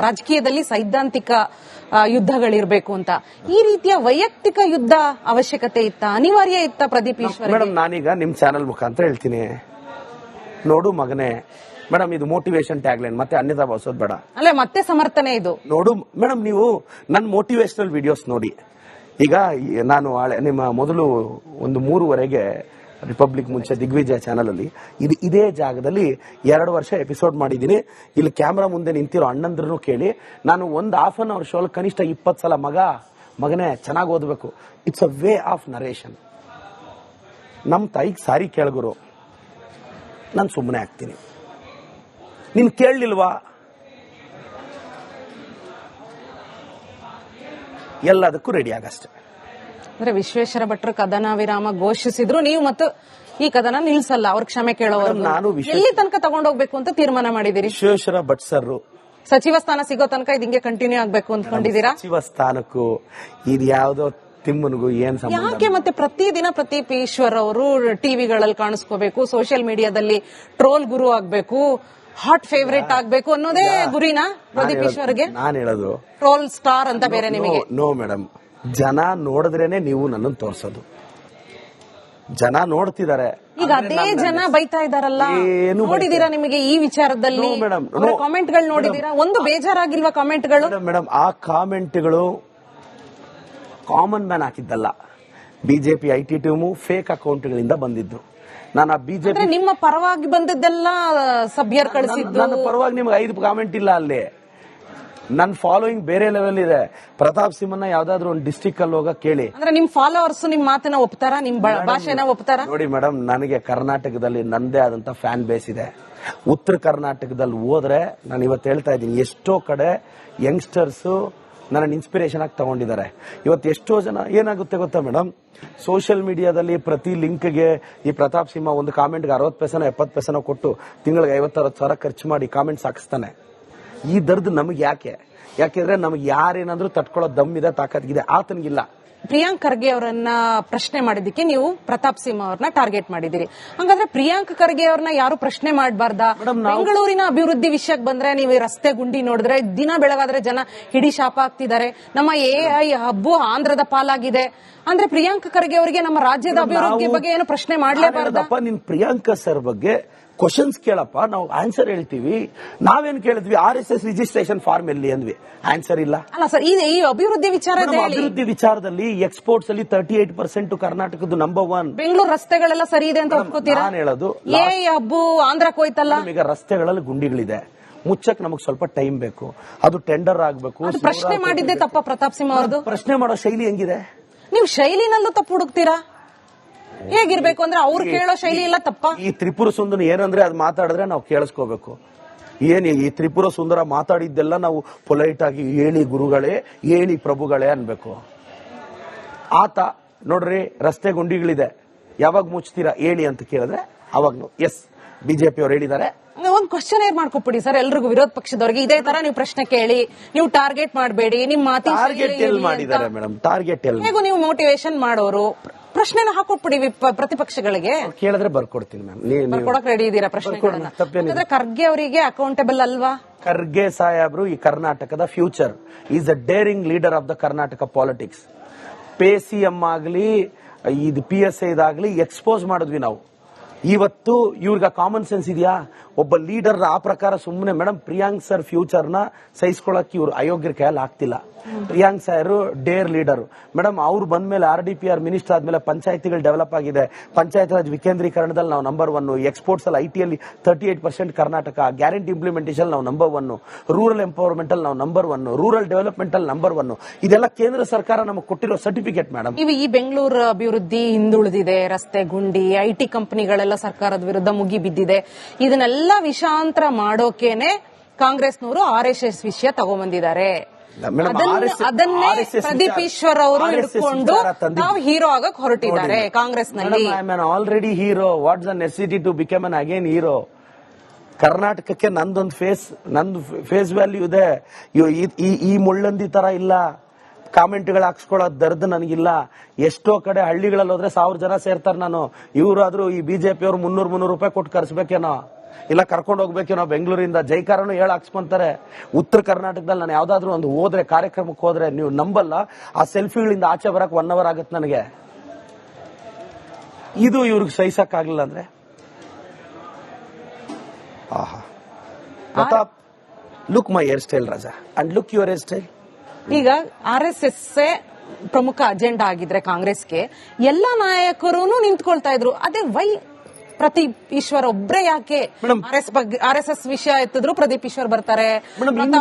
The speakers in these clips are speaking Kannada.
ರಾಜಕೀಯದಲ್ಲಿ ಸೈದ್ಧಾಂತಿಕ ಯುದ್ಧಗಳಿರ್ಬೇಕು ಅಂತ. ಈ ರೀತಿಯ ವೈಯಕ್ತಿಕ ಯುದ್ಧ ಅವಶ್ಯಕತೆ ಇತ್ತ, ಅನಿವಾರ್ಯ ಇತ್ತ ಪ್ರದೀಪ್ ಈಶ್ವರ್? ಮೇಡಮ್, ನಾನೀಗ ನಿಮ್ ಚಾನೆಲ್ ಮುಖಾಂತರ ಹೇಳ್ತೀನಿ, ನೋಡು ಮಗನೇ ಮೇಡಮ್, ಇದು ಮೋಟಿವೇಶನ್ ಟ್ಯಾಗ್ಲೈನ್, ಮತ್ತೆ ಅನ್ಯತಾ ಭಾವಿಸೋದು ಬೇಡ. ಅಲ್ಲೇ ಮತ್ತೆ ಸಮರ್ಥನೆ ಇದು. ನೋಡು ಮೇಡಮ್, ನೀವು ನನ್ನ ಮೋಟಿವೇಶನಲ್ ವಿಡಿಯೋಸ್ ನೋಡಿ. ಈಗ ನಾನು ನಿಮ್ಮ ಮೊದಲು ಒಂದು 3:15 ರಿಪಬ್ಲಿಕ್ ಮುಂಚೆ ದಿಗ್ವಿಜಯ ಚಾನಲ್ ಅಲ್ಲಿ ಇದೇ ಜಾಗದಲ್ಲಿ 2 ವರ್ಷ ಎಪಿಸೋಡ್ ಮಾಡಿದ್ದೀನಿ. ಇಲ್ಲಿ ಕ್ಯಾಮ್ರಾ ಮುಂದೆ ನಿಂತಿರೋ ಅಣ್ಣಂದ್ರನ್ನು ಕೇಳಿ, ನಾನು ಒಂದು ಹಾಫ್ ಅನ್ ಅವರ್ ಶೋಲ್ ಕನಿಷ್ಠ 20 ಸಲ ಮಗನೇ ಚೆನ್ನಾಗಿ ಓದಬೇಕು, it's a way of narration. ನಮ್ಮ ತಾಯಿಗೆ ಸಾರಿ ಕೇಳಗುರು, ನಾನು ಸುಮ್ಮನೆ ಆಗ್ತೀನಿ. ನೀನ್ ಕೇಳಲಿಲ್ವಾ? ಎಲ್ಲದಕ್ಕೂ ರೆಡಿ ಆಗಷ್ಟೇ. ಅಂದ್ರೆ ವಿಶ್ವೇಶ್ವರ ಭಟ್ರು ಕದನ ವಿರಾಮ ಘೋಷಿಸಿದ್ರು, ನೀವು ಮತ್ತು ಈ ಕದನ ನಿಲ್ಸಲ್ಲ, ಅವ್ರ ಕ್ಷಮೆ ಕೇಳೋರು. ನಾನು ಎಲ್ಲಿ ತನಕ ತಗೊಂಡೋಗ್ಬೇಕು ಅಂತ ತೀರ್ಮಾನ ಮಾಡಿದಿರಿ? ವಿಶ್ವೇಶ್ವರ ಭಟ್ ಸರ್ ಸಚಿವ ಸ್ಥಾನ ಸಿಗೋ ತನಕ ಇದು ಹಿಂಗೆ ಕಂಟಿನ್ಯೂ ಆಗ್ಬೇಕು ಅಂದ್ಕೊಂಡಿದ್ದೀರಾ? ಸಚಿವ ಸ್ಥಾನಕ್ಕೂ ಇದು ಯಾವ್ದೋ ತಿಮ್ಮನಿಗೂ ಏನ್ ಸಂಬಂಧ? ಯಾಕೆ ಮತ್ತೆ ಪ್ರತಿದಿನ ಪ್ರದೀಪ್ ಈಶ್ವರ್ ಅವರು ಟಿವಿಗಳಲ್ಲಿ ಕಾಣಿಸ್ಕೋಬೇಕು, ಸೋಷಿಯಲ್ ಮೀಡಿಯಾದಲ್ಲಿ ಟ್ರೋಲ್ ಗುರು ಆಗ್ಬೇಕು, ಹಾಟ್ ಫೇವರೇಟ್ ಆಗ್ಬೇಕು ಅನ್ನೋದೇ ಗುರಿನ ಪ್ರದೀಪ್ ಈಶ್ವರ್ಗೆ? ನಾನು ಹೇಳೋದು ಟ್ರೋಲ್ ಸ್ಟಾರ್ ಅಂತ ಬೇರೆ ನಿಮಗೆ? ನೋ ಮೇಡಮ್, ಜನ ನೋಡಿದ್ರೇನೆ ನೀವು ನನ್ನನ್ನು ತೋರ್ಸೋದು. ಜನ ನೋಡ್ತಿದ್ದಾರೆ. ಈಗ ಅದೇ ಜನ ಬೈತಾ ಇದಾರಲ್ಲ, ನೋಡಿದೀರಾ ನಿಮಗೆ ಈ ವಿಚಾರದಲ್ಲಿ ಕಾಮೆಂಟ್ಗಳು ನೋಡಿದೀರಾ? ಒಂದು ಬೇಜಾರಾಗಿಲ್ವಾ ಕಾಮೆಂಟ್ಗಳು? ಮೇಡಮ್, ಆ ಕಾಮೆಂಟ್ಗಳು ಕಾಮನ್ ಮ್ಯಾನ್ ಹಾಕಿದ್ದಲ್ಲ, ಬಿಜೆಪಿ ಐಟಿ ಟೀಮು ಫೇಕ್ ಅಕೌಂಟ್ಗಳಿಂದ ಬಂದಿದ್ದು. ನಾನು ಆ ಬಿಜೆಪಿ ನಿಮ್ಮ ಪರವಾಗಿ ಬಂದದ್ದೆಲ್ಲ ಸಭ್ಯರು ಕಳಿಸಿದ್ದು. ನನ್ನ ಪರವಾಗಿ ನಿಮ್ಗೆ 5 ಕಾಮೆಂಟ್ ಇಲ್ಲ ಅಲ್ಲಿ. ನನ್ನ ಫಾಲೋಯಿಂಗ್ ಬೇರೆ ಲೆವೆಲ್ ಇದೆ. ಪ್ರತಾಪ್ ಸಿಂಹನ ಯಾವ್ದಾದ್ರು ಒಂದು ಡಿಸ್ಟಿಕ್ ಅಲ್ಲಿ ಹೋಗ ಕೇಳಿ. ಅಂದ್ರೆ ನಿಮ್ ಫಾಲೋವರ್ಸ್ ನಿಮ್ ಮಾತನ್ನ ಒಪ್ತಾರ, ನಿಮ್ ಭಾಷೆನ ಒಪ್ತಾರ? ನೋಡಿ ಮೇಡಮ್, ನನಗೆ ಕರ್ನಾಟಕದಲ್ಲಿ ನಂದೇ ಆದಂತ ಫ್ಯಾನ್ ಬೇಸ್ ಇದೆ. ಉತ್ತರ ಕರ್ನಾಟಕದಲ್ಲಿ ಹೋದ್ರೆ ನಾನು ಇವತ್ತು ಹೇಳ್ತಾ ಇದ್ದೀನಿ, ಎಷ್ಟೋ ಕಡೆ ಯಂಗ್ಸ್ಟರ್ಸ್ ನನ್ನ ಇನ್ಸ್ಪಿರೇಷನ್ ಆಗಿ ತಗೊಂಡಿದ್ದಾರೆ. ಇವತ್ತು ಎಷ್ಟೋ ಜನ ಏನಾಗುತ್ತೆ ಗೊತ್ತಾ ಮೇಡಮ್, ಸೋಷಿಯಲ್ ಮೀಡಿಯಾದಲ್ಲಿ ಪ್ರತಿ ಲಿಂಕ್ಗೆ ಈ ಪ್ರತಾಪ್ ಸಿಂಹ ಒಂದು ಕಾಮೆಂಟ್ಗೆ 60 ಪೈಸೆನೋ 70 ಪೈಸೆನೋ ಕೊಟ್ಟು ತಿಂಗಳಿಗೆ 50-60 ಸಾವಿರ ಖರ್ಚು ಮಾಡಿ ಕಾಮೆಂಟ್ಸ್ ಹಾಕಿಸ್ತಾನೆ. ಈ ದರ್ದು ನಮಗೆ ಯಾಕೆಂದ್ರೆ ನಮಗೆ ಯಾರೇನಾದ್ರೂ ತಟ್ಕೊಳ್ಳೋ ದಮ್ಮಿದೆ, ತಾಕತ್ಗಿದೆ, ಆತನಿಗಿಲ್ಲ. ಪ್ರಿಯಾಂಕ್ ಖರ್ಗೆ ಅವರನ್ನ ಪ್ರಶ್ನೆ ಮಾಡಿದ್ದಕ್ಕೆ ನೀವು ಪ್ರತಾಪ್ ಸಿಂಹ ಅವ್ರನ್ನ ಟಾರ್ಗೆಟ್ ಮಾಡಿದಿರಿ. ಹಂಗಾದ್ರೆ ಪ್ರಿಯಾಂಕ್ ಖರ್ಗೆ ಅವ್ರನ್ನ ಯಾರು ಪ್ರಶ್ನೆ ಮಾಡಬಾರ್ದಾ? ಬೆಂಗಳೂರಿನ ಅಭಿವೃದ್ಧಿ ವಿಷಯಕ್ಕೆ ಬಂದ್ರೆ ನೀವು ರಸ್ತೆ ಗುಂಡಿ ನೋಡಿದ್ರೆ ದಿನ ಬೆಳಗಾದ್ರೆ ಜನ ಹಿಡಿ ಶಾಪ ಆಗ್ತಿದ್ದಾರೆ. ನಮ್ಮ ಎಐ ಹಬ್ಬು ಆಂಧ್ರದ ಪಾಲಾಗಿದೆ ಅಂದ್ರೆ ಪ್ರಿಯಾಂಕ್ ಖರ್ಗೆ ಅವರಿಗೆ ನಮ್ಮ ರಾಜ್ಯದ ಅಭಿವೃದ್ಧಿ ಬಗ್ಗೆ ಏನು ಪ್ರಶ್ನೆ ಮಾಡಲೇಬಾರ್ದಪ್ಪ? ನಿನ್ ಪ್ರಿಯಾಂಕ ಸರ್ ಬಗ್ಗೆ ಕ್ವಶನ್ಸ್ ಕೇಳಪ್ಪ, ನಾವು ಆನ್ಸರ್ ಹೇಳ್ತೀವಿ. ನಾವೇನ್ ಕೇಳಿದ್ವಿ? RSS ರಿಜಿಸ್ಟ್ರೇಷನ್ ಫಾರ್ಮ್ ಎಲ್ಲಿ ಅಂದ್ವಿ, ಆನ್ಸರ್ ಇಲ್ಲ. ಅಲ್ಲ ಸರ್, ಈ ಅಭಿವೃದ್ಧಿ ಅಭಿವೃದ್ಧಿ ವಿಚಾರದಲ್ಲಿ ಎಕ್ಸ್ಪೋರ್ಟ್ಸ್ ಅಲ್ಲಿ 38% ಕರ್ನಾಟಕದ್ದು ನಂಬರ್ 1. ಬೆಂಗಳೂರು ರಸ್ತೆಗಳೆಲ್ಲ ಸರಿ ಇದೆ ಅಂತ ಒಪ್ಕೋತೀರಾ? ನಾನು ಹೇಳೋದು ಹಬ್ಬು ಆಂಧ್ರಕ್ಕೆ ಹೋಯ್ತಲ್ಲ. ಈಗ ರಸ್ತೆಗಳಲ್ಲಿ ಗುಂಡಿಗಳಿದೆ, ಮುಚ್ಚಕ್ ನಮಗ್ ಸ್ವಲ್ಪ ಟೈಮ್ ಬೇಕು, ಅದು ಟೆಂಡರ್ ಆಗ್ಬೇಕು. ಪ್ರಶ್ನೆ ಮಾಡಿದ್ದೆ ತಪ್ಪ ಪ್ರತಾಪ್ ಸಿಂಹ ಅವ್ರದ್ದು? ಪ್ರಶ್ನೆ ಮಾಡೋ ಶೈಲಿ ಹೆಂಗಿದೆ? ನೀವು ಶೈಲಿನಲ್ಲೂ ತಪ್ಪು ಹುಡುಕ್ತೀರಾ? ಹೇಗಿರ್ಬೇಕು ಅಂದ್ರೆ ಅವ್ರು ಕೇಳೋ ಶೈಲಿ ಇಲ್ಲ ತಪ್ಪ? ಈ ತ್ರಿಪುರ ಸುಂದರ ಏನಂದ್ರೆ ಅದು ಮಾತಾಡಿದ್ರೆ ನಾವು ಕೇಳಿಸ್ಕೋಬೇಕು. ಏನ್ ಈ ತ್ರಿಪುರ ಸುಂದರ ಮಾತಾಡಿದ್ದೆಲ್ಲ ನಾವು ಪೊಲೈಟ್ ಆಗಿ ಹೇಳಿ ಗುರುಗಳೇ, ಹೇಳಿ ಪ್ರಭುಗಳೇ ಅನ್ಬೇಕು. ಆತ ನೋಡ್ರಿ ರಸ್ತೆ ಗುಂಡಿಗಳಿದೆ, ಯಾವಾಗ ಮುಚ್ತೀರಾ ಹೇಳಿ ಅಂತ ಕೇಳಿದ್ರೆ ಅವಾಗ ಎಸ್ ಬಿಜೆಪಿ ಅವ್ರು ಹೇಳಿದ್ದಾರೆ. ಒಂದ್ ಕ್ವಶನ್ ಮಾಡ್ಕೊಬಿಡಿ ಸರ್, ಎಲ್ರಿಗೂ ವಿರೋಧ ಪಕ್ಷದವರಿಗೆ ಇದೇ ತರ ನೀವು ಪ್ರಶ್ನೆ ಕೇಳಿ, ನೀವು ಟಾರ್ಗೆಟ್ ಮಾಡಬೇಡಿ. ನಿಮ್ಮ ಟಾರ್ಗೆಟ್ ಎಲ್ಲಿ ಮಾಡಿದ್ದಾರೆ ಮೇಡಮ್? ಟಾರ್ಗೆಟ್ ಎಲ್ಲಿ? ಹೇಗೂ ನೀವು ಮೋಟಿವೇಶನ್ ಮಾಡೋರು, ಪ್ರಶ್ನೆನ ಹಾಕೊಟ್ಬಿಡಿ ಪ್ರತಿಪಕ್ಷಗಳಿಗೆ. ಕೇಳಿದ್ರೆ ಬರ್ಕೊಡ್ತೀನಿ ಮ್ಯಾಮ್. ಬರ್ಕೊಡಕ್ ರೆಡಿ ಇದೀರಾ ಪ್ರಶ್ನೆ? ಖರ್ಗೆ ಅವರಿಗೆ ಅಕೌಂಟಬಲ್ ಅಲ್ವಾ? ಖರ್ಗೆ ಸಾಹೇಬ್ರು ಈ ಕರ್ನಾಟಕದ future, is a daring leader of the Karnataka politics. PCM ಆಗ್ಲಿ ಇದು PSI ಇದಾಗ್ಲಿ ಎಕ್ಸ್ಪೋಸ್ ಮಾಡಿದ್ವಿ ನಾವು. ಇವತ್ತು ಇವ್ರಿಗೆ ಕಾಮನ್ ಸೆನ್ಸ್ ಇದೆಯಾ? ಒಬ್ಬ ಲೀಡರ್ ಆ ಪ್ರಕಾರ ಸುಮ್ಮನೆ ಮೇಡಮ್ ಪ್ರಿಯಾಂಕ್ ಸರ್ ಫ್ಯೂಚರ್ ನ ಸಹಿಸ್ಕೊಳಕ್ಕೆ ಇವ್ರು ಅಯೋಗ್ಯರ ಕೈಯಲ್ಲಿ ಆಗ್ತಿಲ್ಲ. Priyank sir Deere leader madam. ಅವ್ರು ಬಂದ್ಮೇಲೆ RDPR ಮಿನಿಸ್ಟರ್ ಆದ್ಮೇಲೆ ಪಂಚಾಯತಿಗಳು ಡೆವಲಪ್ ಆಗಿದೆ. ಪಂಚಾಯತ್ ರಾಜ್ ವಿಕೇಂದ್ರೀಕರಣದಲ್ಲಿ ನಾವು ನಂಬರ್ 1, ಎಕ್ಸ್ಪೋರ್ಟ್ಸ್ ಅಲ್ಲಿ IT ಅಲ್ಲಿ 38% ಕರ್ನಾಟಕ, ಗ್ಯಾರಂಟಿ ಇಂಪ್ಲಿಮೆಂಟೇಷನ್ ನಾವು ನಂಬರ್ 1, ರೂರಲ್ ಎಂಪವರ್ಮೆಂಟ್ ಅಲ್ಲಿ ನಾವು ನಂಬರ್ 1, ರೂರಲ್ ಡೆವಲಪ್ಮೆಂಟ್ ಅಲ್ಲಿ ನಂಬರ್ 1. ಇದೆಲ್ಲ ಕೇಂದ್ರ ಸರ್ಕಾರ ನಮಗೆ ಕೊಟ್ಟಿರೋ ಸರ್ಟಿಫಿಕೇಟ್ ಮೇಡಮ್. ಈ ಬೆಂಗಳೂರು ಅಭಿವೃದ್ಧಿ ಹಿಂದುಳಿದಿದೆ, ರಸ್ತೆ ಗುಂಡಿ, IT ಕಂಪನಿಗಳೆಲ್ಲ ಸರ್ಕಾರದ ವಿರುದ್ಧ ಮುಗಿ ಬಿದ್ದಿದೆ. ಇದನ್ನೆಲ್ಲ ವಿಷಾಂತರ ಮಾಡೋಕೆನೆ ಕಾಂಗ್ರೆಸ್ನವರು RSS ವಿಷಯ ತಗೊಂಡ್ಬಂದಿದ್ದಾರೆ. ಅದನ್ನೇ ಪ್ರದೀಪ್ ಈಶ್ವರ್ ಅವರು ಹಿಡ್ಕೊಂಡು ನಾವು ಹೀರೋ ಆಗಕ್ ಹೊರಟಿದ್ದಾರೆ ಕಾಂಗ್ರೆಸ್ ನಲ್ಲಿ. Already hero, what's the necessity to become an again hero? ಕರ್ನಾಟಕಕ್ಕೆ ನಂದು ಫೇಸ್ ವ್ಯಾಲ್ಯೂ ಇದೆ. ಈ ಮುಳ್ಳಂದಿ ತರ ಇಲ್ಲ. ಕಾಮೆಂಟ್ಗಳು ಹಾಕ್ಸ್ಕೊಳ್ಳೋ ದರ್ದು ನನಗಿಲ್ಲ. ಎಷ್ಟೋ ಕಡೆ ಹಳ್ಳಿಗಳಲ್ಲಿ ಹೋದ್ರೆ 1000 ಜನ ಸೇರ್ತಾರೆ. ನಾನು ಇವರಾದ್ರೂ ಈ ಬಿಜೆಪಿ ಅವರು 300 ರೂಪಾಯಿ ಕೊಟ್ಟು ಕರ್ಸ್ಬೇಕೇನೋ? ಇಲ್ಲ ಕರ್ಕೊಂಡು ಹೋಗ್ಬೇಕೇನೋ ಬೆಂಗಳೂರಿಂದ ಜೈಕಾರನು ಹಾಕ್ಸ್ಕೊಂತಾರೆ. ಉತ್ತರ ಕರ್ನಾಟಕದಲ್ಲಿ ನಾನು ಯಾವ್ದಾದ್ರು ಒಂದು ಹೋದ್ರೆ ಕಾರ್ಯಕ್ರಮಕ್ಕೆ ಹೋದ್ರೆ ನೀವು ನಂಬಲ್ಲ, ಆ ಸೆಲ್ಫಿಗಳಿಂದ ಆಚೆ ಬರಕ್ 1 hour ಆಗುತ್ತೆ ನನಗೆ. ಇದು ಇವ್ರಿಗೆ ಸಹಿಸಕ್ ಆಗ್ಲಿಲ್ಲ ಅಂದ್ರೆ ಆಹಾ. Pratap, look my hair style Raja and look your hair style. ಈಗ RSS ಪ್ರಮುಖ ಅಜೆಂಡಾ ಆಗಿದ್ರೆ ಕಾಂಗ್ರೆಸ್ಗೆ ಎಲ್ಲಾ ನಾಯಕರು ನಿಂತ್ಕೊಳ್ತಾ ಇದ್ರು. ಅದೇ ವೈ ಪ್ರದೀಪ್ ಈಶ್ವರ್ ಒಬ್ರೇ ಯಾಕೆ? RSS ವಿಷಯ ಎತ್ತಿದ್ರು ಪ್ರದೀಪ್ ಈಶ್ವರ್ ಬರ್ತಾರೆ.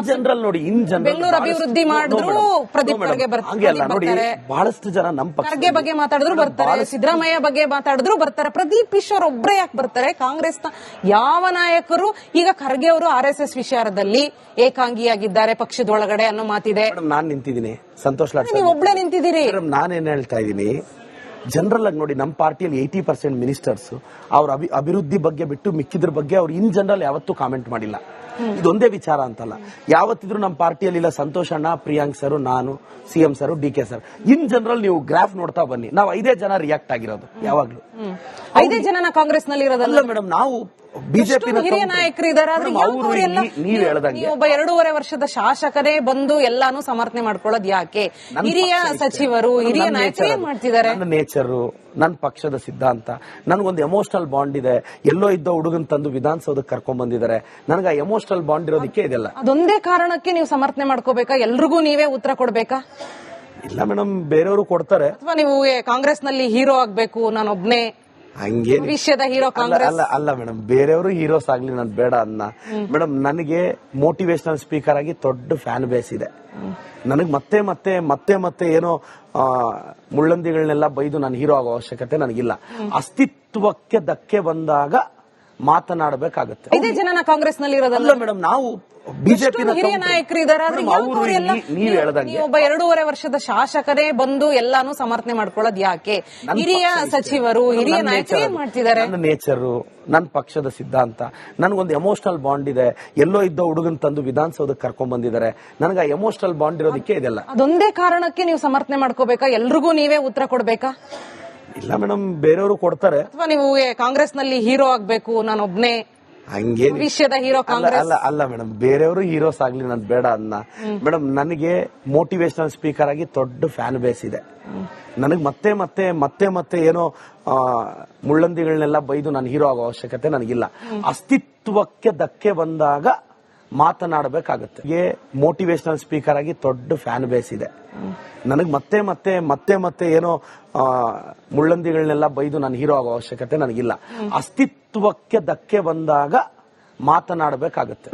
ಜನರಲ್ ನೋಡಿ, ಬೆಂಗಳೂರು ಅಭಿವೃದ್ಧಿ ಮಾಡಿದ್ರು ಪ್ರದೀಪ್ ಖರ್ಗೆ ಬರ್ತಾರೆ. ಬಹಳಷ್ಟು ಜನ ನಮ್ಮ ಖರ್ಗೆ ಬಗ್ಗೆ ಮಾತಾಡಿದ್ರು ಬರ್ತಾರೆ, ಸಿದ್ದರಾಮಯ್ಯ ಬಗ್ಗೆ ಮಾತಾಡಿದ್ರು ಬರ್ತಾರೆ. ಪ್ರದೀಪ್ ಈಶ್ವರ್ ಒಬ್ರೇ ಯಾಕೆ ಬರ್ತಾರೆ? ಕಾಂಗ್ರೆಸ್ನ ಯಾವ ನಾಯಕರು ಈಗ ಖರ್ಗೆ ಅವರು RSS ವಿಚಾರದಲ್ಲಿ ಏಕಾಂಗಿಯಾಗಿದ್ದಾರೆ ಪಕ್ಷದೊಳಗಡೆ ಅನ್ನೋ ಮಾತಿದೆ. ನಾನ್ ನಿಂತಿದ್ದೀನಿ, ಸಂತೋಷ್ ಲಾಡ್ ನೀವು ಒಬ್ಳೆ ನಿಂತಿದ್ದೀರಿ. ನಾನೇನ್ ಹೇಳ್ತಾ ಇದ್ದೀನಿ, ಜನರಲ್ ಆಗಿ ನೋಡಿ, ನಮ್ಮ ಪಾರ್ಟಿಯಲ್ಲಿ 80% ಮಿನಿಸ್ಟರ್ಸ್ ಅವ್ರ ಅಭಿವೃದ್ಧಿ ಬಗ್ಗೆ ಬಿಟ್ಟು ಮಿಕ್ಕಿದ್ರ ಬಗ್ಗೆ ಅವ್ರು ಇನ್ ಜನರಲ್ ಯಾವತ್ತೂ ಕಾಮೆಂಟ್ ಮಾಡಿಲ್ಲ. ಇದೊಂದೇ ವಿಚಾರ ಅಂತಲ್ಲ, ಯಾವತ್ತಿದ್ರು ನಮ್ಮ ಪಾರ್ಟಿಯಲ್ಲಿ ಇಲ್ಲ ಸಂತೋಷ್ ಅಣ್ಣ, ಪ್ರಿಯಾಂಕ್ ಸರ್, ನಾನು, CM sir, DK sir. In general ನೀವು ಗ್ರಾಫ್ ನೋಡ್ತಾ ಬನ್ನಿ, ನಾವು 5 ಜನ ರಿಯಾಕ್ಟ್ ಆಗಿರೋದು ಯಾವಾಗ್ಲೂ. 5 ಜನ ಕಾಂಗ್ರೆಸ್ ನಲ್ಲಿ ಇರೋದಲ್ಲ ಮೇಡಮ್, ನಾವು ಬಿಜೆಪಿ ಹಿರಿಯ ನಾಯಕರು ಇದ್ದಾರೆ. ನೀವ್ ಹೇಳ್ದಂಗೆ ಒಬ್ಬ 2.5 ವರ್ಷದ ಶಾಸಕರೇ ಬಂದು ಎಲ್ಲಾನು ಸಮರ್ಥನೆ ಮಾಡ್ಕೊಳ್ಳೋದು ಯಾಕೆ? ಹಿರಿಯ ಸಚಿವರು, ಹಿರಿಯ ನಾಯಕರು ಏನ್ ಮಾಡ್ತಿದ್ದಾರೆ? ನನ್ನ ನೇಚರು, ನನ್ನ ಪಕ್ಷದ ಸಿದ್ಧಾಂತ, ನನ್ಗೊಂದು ಎಮೋಷನಲ್ ಬಾಂಡ್ ಇದೆ. ಎಲ್ಲೋ ಇದ್ದ ಹುಡುಗನ್ ತಂದು ವಿಧಾನಸೌಧಕ್ಕೆ ಕರ್ಕೊಂಡ್ ಬಂದಿದ್ದಾರೆ. ನನಗೆ ಆ ಎಮೋಷನಲ್ ಬಾಂಡ್ ಇರೋದಕ್ಕೆ ಇದೆಲ್ಲ. ಅದೊಂದೇ ಕಾರಣಕ್ಕೆ ನೀವು ಸಮರ್ಥನೆ ಮಾಡ್ಕೋಬೇಕಾ? ಎಲ್ರಿಗೂ ನೀವೇ ಉತ್ತರ ಕೊಡ್ಬೇಕಾ? ಇಲ್ಲ ಮೇಡಮ್, ಬೇರೆಯವರು ಕೊಡ್ತಾರೆ. ಅಥವಾ ನೀವು ಕಾಂಗ್ರೆಸ್ ನಲ್ಲಿ ಹೀರೋ ಆಗ್ಬೇಕು, ನಾನೊಬ್ನೇ ಹಂಗೆ ವಿಷಯದ ಹೀರೋ ಕಾಂಗ್ರೆಸ್? ಅಲ್ಲ ಮೇಡಮ್, ಬೇರೆಯವರು ಹೀರೋಸ್ ಆಗ್ಲಿ ನನ್ ಬೇಡ ಅನ್ನ. ಮೇಡಮ್, ನನಗೆ ಮೋಟಿವೇಶನಲ್ ಸ್ಪೀಕರ್ ಆಗಿ ದೊಡ್ಡ ಫ್ಯಾನ್ ಬೇಸ್ ಇದೆ. ನನಗೆ ಮತ್ತೆ ಮತ್ತೆ ಮತ್ತೆ ಮತ್ತೆ ಏನೋ ಮುಳ್ಳಂದಿಗಳನ್ನೆಲ್ಲ ಬೈದು ನಾನು ಹೀರೋ ಆಗೋ ಅವಶ್ಯಕತೆ ನನಗಿಲ್ಲ. ಅಸ್ತಿತ್ವಕ್ಕೆ ಧಕ್ಕೆ ಬಂದಾಗ ಮಾತನಾಡಬೇಕಾಗುತ್ತೆ. 5 ಜನ ಕಾಂಗ್ರೆಸ್ ನಲ್ಲಿ ಇರೋದಲ್ಲ ಮೇಡಮ್, ನಾವು ಬಿಜೆಪಿ ಹಿರಿಯ ನಾಯಕರು ಇದ್ದಾರೆ. ನೀವ್ ಹೇಳ್ದಂಗೆ ಒಬ್ಬ 2.5 ವರ್ಷದ ಶಾಸಕರೇ ಬಂದು ಎಲ್ಲಾನು ಸಮರ್ಥನೆ ಮಾಡ್ಕೊಳ್ಳೋದು ಯಾಕೆ? ಹಿರಿಯ ಸಚಿವರು, ಹಿರಿಯ ನಾಯಕರು ಏನ್ ಮಾಡ್ತಿದ್ದಾರೆ? ನನ್ನ ನೇಚರು, ನನ್ನ ಪಕ್ಷದ ಸಿದ್ಧಾಂತ, ನನ್ಗೊಂದು ಎಮೋಷನಲ್ ಬಾಂಡ್ ಇದೆ. ಎಲ್ಲೋ ಇದ್ದ ಹುಡುಗನ್ ತಂದು ವಿಧಾನಸೌಧಕ್ಕೆ ಕರ್ಕೊಂಡ್ ಬಂದಿದ್ದಾರೆ. ನನಗೆ ಆ ಎಮೋಷನಲ್ ಬಾಂಡ್ ಇರೋದಕ್ಕೆ ಇದೆಲ್ಲ. ಅದೊಂದೇ ಕಾರಣಕ್ಕೆ ನೀವು ಸಮರ್ಥನೆ ಮಾಡ್ಕೋಬೇಕಾ? ಎಲ್ರಿಗೂ ನೀವೇ ಉತ್ತರ ಕೊಡ್ಬೇಕಾ? ಇಲ್ಲ ಮೇಡಮ್, ಬೇರೆಯವರು ಕೊಡ್ತಾರೆ. ಅಥವಾ ನೀವು ಕಾಂಗ್ರೆಸ್ ನಲ್ಲಿ ಹೀರೋ ಆಗ್ಬೇಕು, ನಾನೊಬ್ನೇ ಹಂಗೆ ವಿಷಯದ ಹೀರೋ ಕಾಂಗ್ರೆಸ್? ಅಲ್ಲ ಮೇಡಮ್, ಬೇರೆಯವರು ಹೀರೋಸ್ ಆಗ್ಲಿ ನನ್ ಬೇಡ ಅನ್ನ. ಮೇಡಮ್, ನನಗೆ ಮೋಟಿವೇಶನಲ್ ಸ್ಪೀಕರ್ ಆಗಿ ದೊಡ್ಡ ಫ್ಯಾನ್ ಬೇಸ್ ಇದೆ. ನನಗೆ ಮತ್ತೆ ಮತ್ತೆ ಮತ್ತೆ ಮತ್ತೆ ಏನೋ ಮುಳ್ಳಂದಿಗಳನ್ನೆಲ್ಲ ಬೈದು ನಾನು ಹೀರೋ ಆಗೋ ಅವಶ್ಯಕತೆ ನನಗಿಲ್ಲ. ಅಸ್ತಿತ್ವಕ್ಕೆ ಧಕ್ಕೆ ಬಂದಾಗ ಮಾತನಾಡಬೇಕಾಗುತ್ತೆ. ಮೋಟಿವೇಶನಲ್ ಸ್ಪೀಕರ್ ಆಗಿ ದೊಡ್ಡ ಫ್ಯಾನ್ ಬೇಸ್ ಇದೆ. ನನಗೆ ಮತ್ತೆ ಮತ್ತೆ ಮತ್ತೆ ಮತ್ತೆ ಏನೋ ಮುಳ್ಳಂದಿಗಳನ್ನೆಲ್ಲ ಬೈದು ನಾನು ಹೀರೋ ಆಗೋ ಅವಶ್ಯಕತೆ ನನಗಿಲ್ಲ. ಅಸ್ತಿತ್ವಕ್ಕೆ ಧಕ್ಕೆ ಬಂದಾಗ ಮಾತನಾಡಬೇಕಾಗುತ್ತೆ.